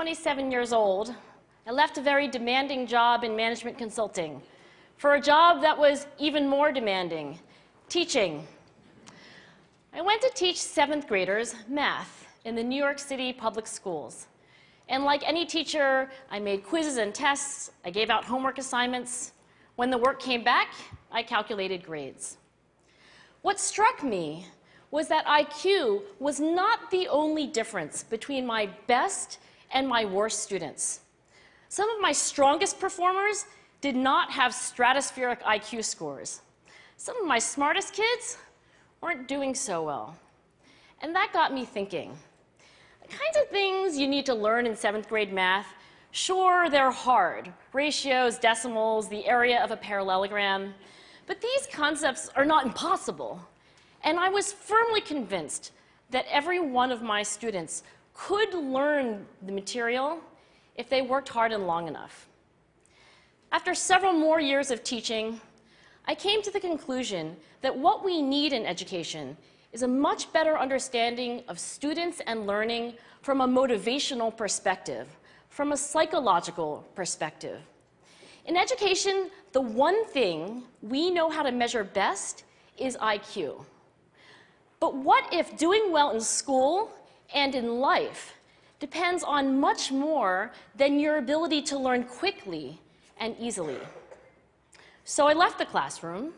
27 years old, I left a very demanding job in management consulting for a job that was even more demanding, teaching. I went to teach 7th graders math in the New York City public schools. And like any teacher, I made quizzes and tests, I gave out homework assignments. When the work came back, I calculated grades. What struck me was that IQ was not the only difference between my best and my worst students. Some of my strongest performers did not have stratospheric IQ scores. Some of my smartest kids weren't doing so well. And that got me thinking. The kinds of things you need to learn in 7th grade math, sure, they're hard. Ratios, decimals, the area of a parallelogram. But these concepts are not impossible. And I was firmly convinced that every one of my students could learn the material if they worked hard and long enough. After several more years of teaching, I came to the conclusion that what we need in education is a much better understanding of students and learning from a motivational perspective, from a psychological perspective. In education, the one thing we know how to measure best is IQ. But what if doing well in school and in life depends on much more than your ability to learn quickly and easily? So I left the classroom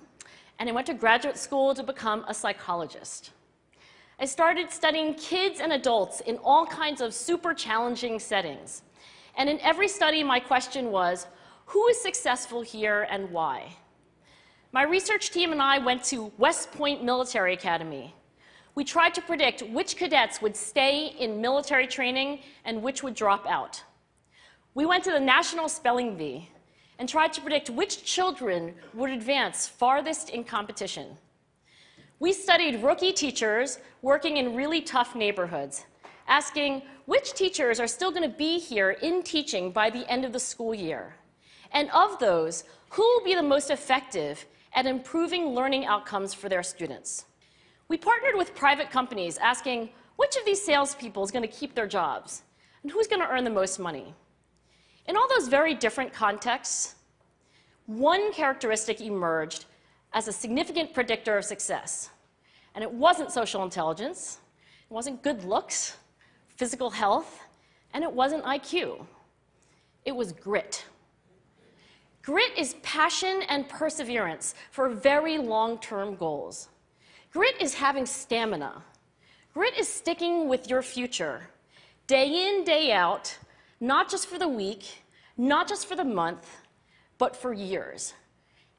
and I went to graduate school to become a psychologist. I started studying kids and adults in all kinds of super challenging settings. And in every study, my question was, who is successful here and why? My research team and I went to West Point Military Academy. We tried to predict which cadets would stay in military training and which would drop out. We went to the National Spelling Bee and tried to predict which children would advance farthest in competition. We studied rookie teachers working in really tough neighborhoods, asking which teachers are still going to be here in teaching by the end of the school year. And of those, who will be the most effective at improving learning outcomes for their students? We partnered with private companies asking which of these salespeople is going to keep their jobs and who's going to earn the most money. In all those very different contexts, one characteristic emerged as a significant predictor of success. And it wasn't social intelligence, it wasn't good looks, physical health, and it wasn't IQ. It was grit. Grit is passion and perseverance for very long-term goals. Grit is having stamina. Grit is sticking with your future, day in, day out, not just for the week, not just for the month, but for years,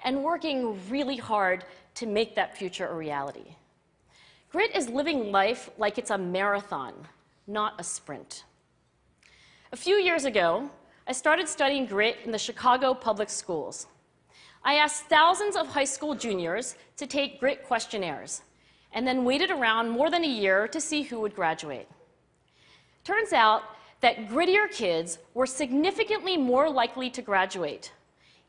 and working really hard to make that future a reality. Grit is living life like it's a marathon, not a sprint. A few years ago, I started studying grit in the Chicago public schools. I asked thousands of high school juniors to take grit questionnaires, and then waited around more than a year to see who would graduate. Turns out that grittier kids were significantly more likely to graduate,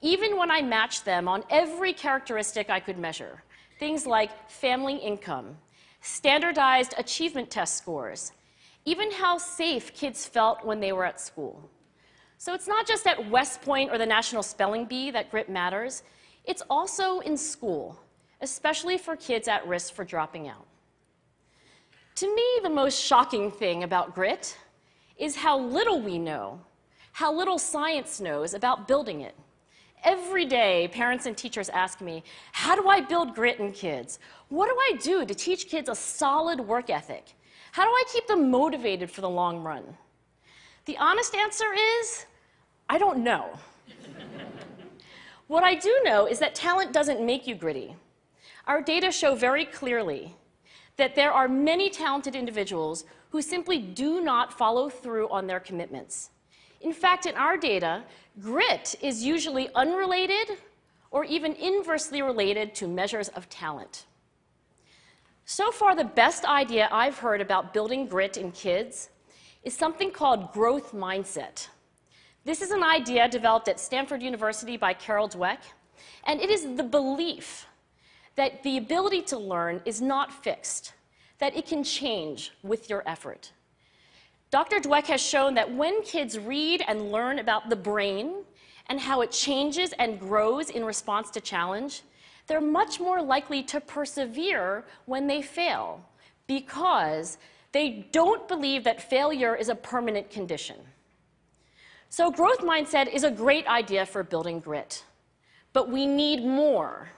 even when I matched them on every characteristic I could measure, things like family income, standardized achievement test scores, even how safe kids felt when they were at school. So it's not just at West Point or the National Spelling Bee that grit matters, it's also in school, especially for kids at risk for dropping out. To me, the most shocking thing about grit is how little we know, how little science knows about building it. Every day, parents and teachers ask me, how do I build grit in kids? What do I do to teach kids a solid work ethic? How do I keep them motivated for the long run? The honest answer is, I don't know. What I do know is that talent doesn't make you gritty. Our data show very clearly that there are many talented individuals who simply do not follow through on their commitments. In fact, in our data, grit is usually unrelated or even inversely related to measures of talent. So far, the best idea I've heard about building grit in kids is something called growth mindset. This is an idea developed at Stanford University by Carol Dweck, and it is the belief that the ability to learn is not fixed, that it can change with your effort. Dr. Dweck has shown that when kids read and learn about the brain and how it changes and grows in response to challenge, they're much more likely to persevere when they fail because they don't believe that failure is a permanent condition. So growth mindset is a great idea for building grit, but we need more.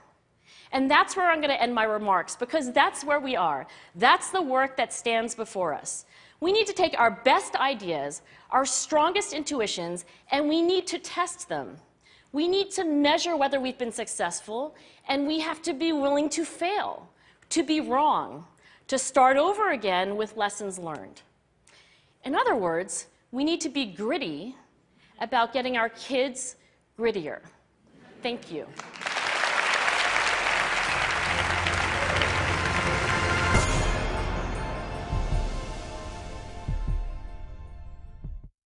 And that's where I'm going to end my remarks, because that's where we are. That's the work that stands before us. We need to take our best ideas, our strongest intuitions, and we need to test them. We need to measure whether we've been successful, and we have to be willing to fail, to be wrong, to start over again with lessons learned. In other words, we need to be gritty about getting our kids grittier. Thank you.